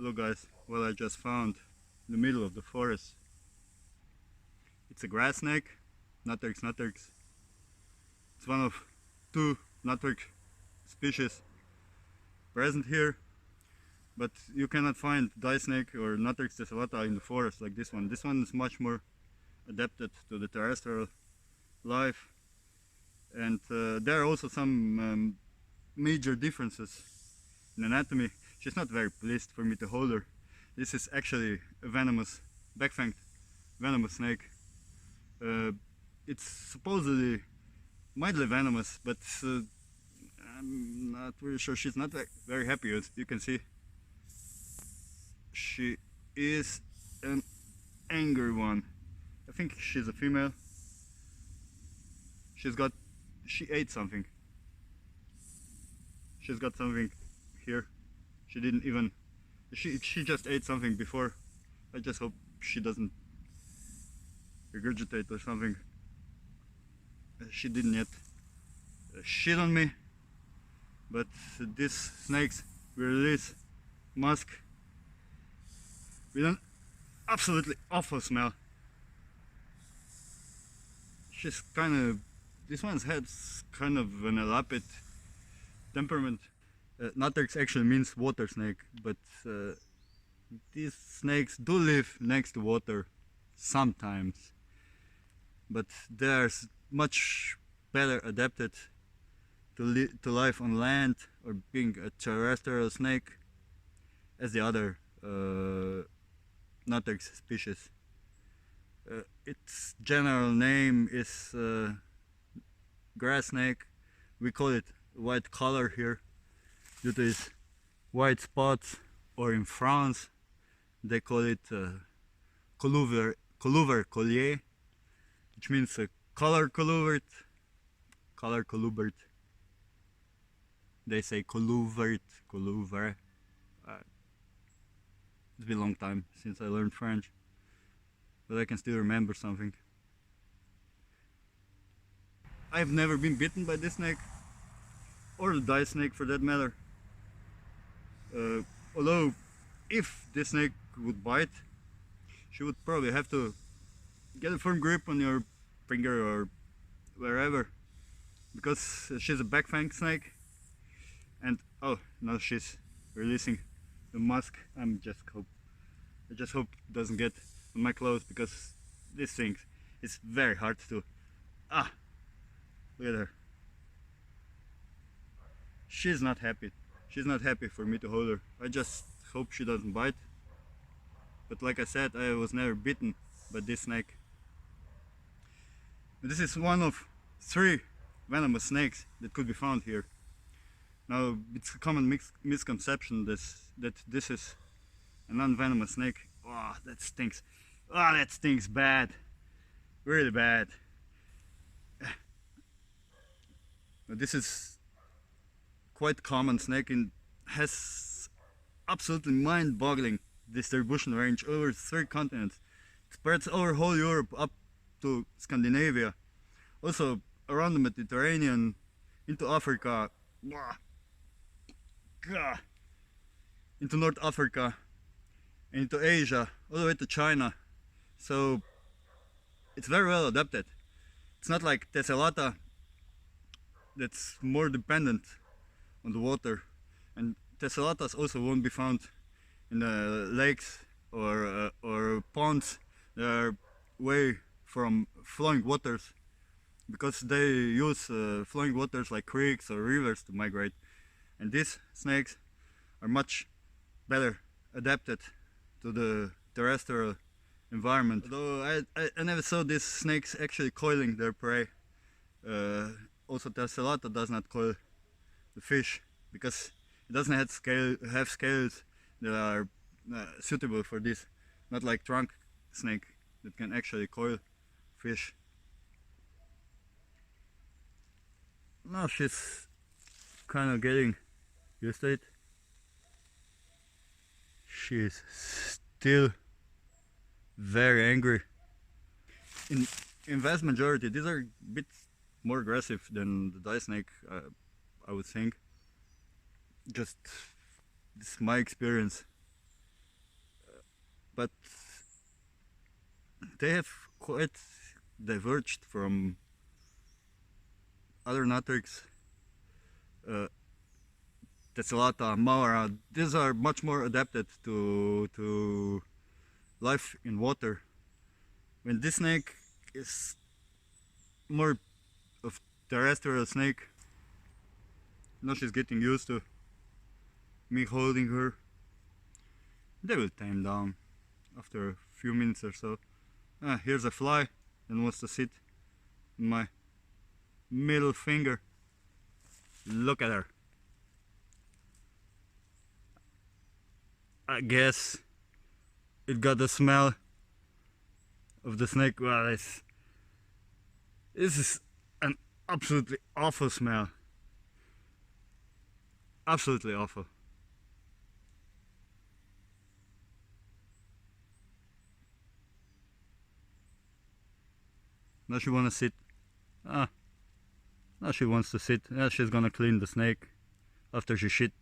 Look guys, what I just found in the middle of the forest. It's a grass snake, Natrix Natrix. It's one of two Natrix species present here, but you cannot find die snake or Natrix tessellata in the forest like this one. This one is much more adapted to the terrestrial life, and there are also some major differences in anatomy. She's not very pleased for me to hold her. This is actually a venomous, back-fanged venomous snake. It's supposedly mildly venomous, but I'm not really sure. She's not very happy, as you can see. She is an angry one. I think she's a female. She ate something. She's got something here. She didn't even, she just ate something before. I just hope she doesn't regurgitate or something. She didn't yet shit on me, but these snakes will release musk with an absolutely awful smell. She's this one's has kind of an elapid temperament. Natrix actually means water snake, but these snakes do live next to water sometimes, but they're much better adapted to life on land or being a terrestrial snake as the other Natrix species. Its general name is grass snake. We call it white color here due to its white spots, or in France they call it collier, which means color colored. They say collier. It's been a long time since I learned French, but I can still remember something. I've never been bitten by this snake, or the die snake for that matter. Although, if this snake would bite, she would probably have to get a firm grip on your finger or wherever, because she's a back-fanged snake. And oh, now she's releasing the musk. I just hope it doesn't get on my clothes, because this thing is very hard to. Look at her. She's not happy. She's not happy for me to hold her. I just hope she doesn't bite. But like I said, I was never bitten by this snake. This is one of 3 venomous snakes that could be found here. Now, it's a common misconception that this is a non-venomous snake. Oh, that stinks. Oh, that stinks bad. Really bad. But this is quite common snake and has absolutely mind-boggling distribution range over 3 continents. It spreads over whole Europe up to Scandinavia, also around the Mediterranean, into Africa, into North Africa, and into Asia, all the way to China. So it's very well adapted. It's not like tessellata that's more dependent on the water, and tessellatas also won't be found in the lakes or ponds that are away from flowing waters, because they use flowing waters like creeks or rivers to migrate, and these snakes are much better adapted to the terrestrial environment. Though I never saw these snakes actually coiling their prey. Also, tessellata does not coil the fish because it doesn't have scales that are suitable for this, not like trunk snake that can actually coil fish. Now she's kind of getting used to it. She's still very angry. In vast majority, these are a bit more aggressive than the die snake, I would think. Just this is my experience. but they have quite diverged from other Natrix. Tessellata, Maura, these are much more adapted to life in water. When this snake is more of terrestrial snake, now she's getting used to me holding her. They will tame down after a few minutes or so. Here's a fly that wants to sit in my middle finger. Look at her. I guess it got the smell of the snake. Well, this is an absolutely awful smell. Absolutely awful. Now she wanna sit. Now she wants to sit. She's gonna clean the snake after she shit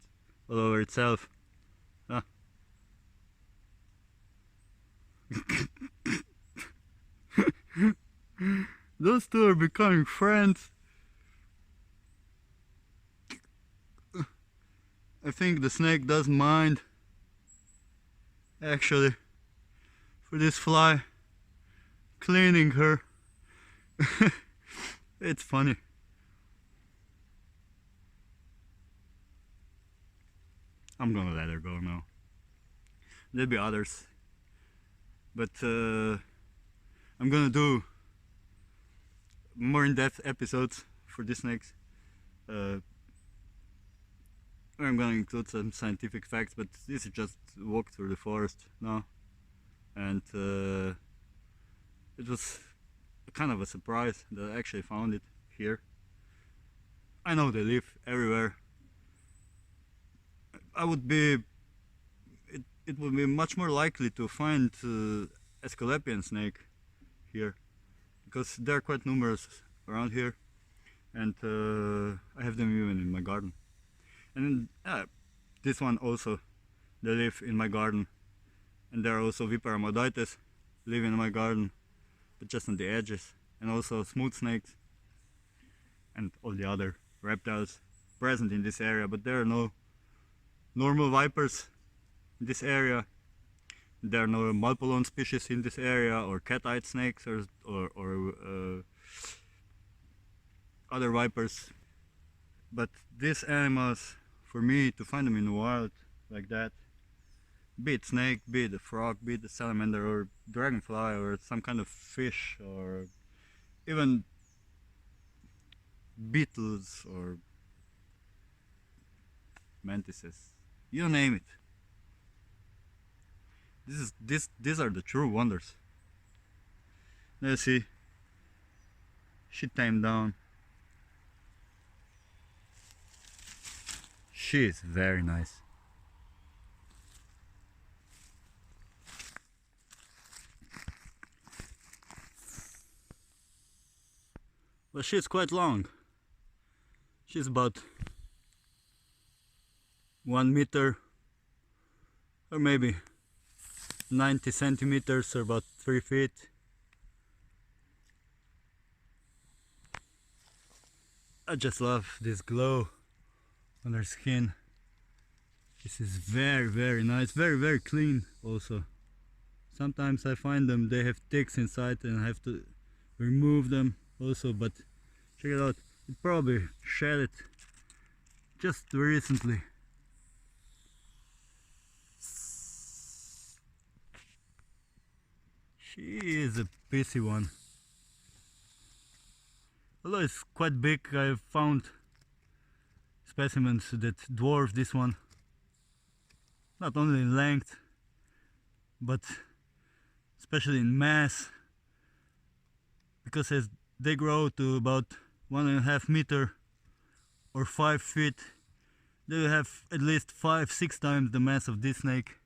all over itself. Those two are becoming friends. I think the snake doesn't mind, actually, for this fly cleaning her. It's funny. I'm gonna let her go now. There'll be others, but I'm gonna do more in-depth episodes for these snakes. I'm gonna include some scientific facts, but this is just a walk through the forest now, and it was kind of a surprise that I actually found it here. I know they live everywhere. It would be much more likely to find Aesculapian snake here, because they're quite numerous around here, and I have them even in my garden. And this one also, they live in my garden, and there are also Viperamodites live in my garden, but just on the edges, and also smooth snakes and all the other reptiles present in this area. But there are no normal vipers in this area. There are no Malpolon species in this area, or cat-eyed snakes, or other vipers. But these animals, for me to find them in the wild like that, be it snake, be it a frog, be it a salamander or dragonfly or some kind of fish, or even beetles or mantises, you name it. These are the true wonders. Now you see, she tamed down. She is very nice. But she's quite long. She's about 1 meter, or maybe 90 centimeters, or about 3 feet. I just love this glow on her skin. This is very nice, very clean also. Sometimes I find them, they have ticks inside and I have to remove them also, but check it out, it probably shed it just recently. She is a pissy one. Although it's quite big, I found specimens that dwarf this one, not only in length but especially in mass, because as they grow to about 1.5 meter or 5 feet, they will have at least 5-6 times the mass of this snake.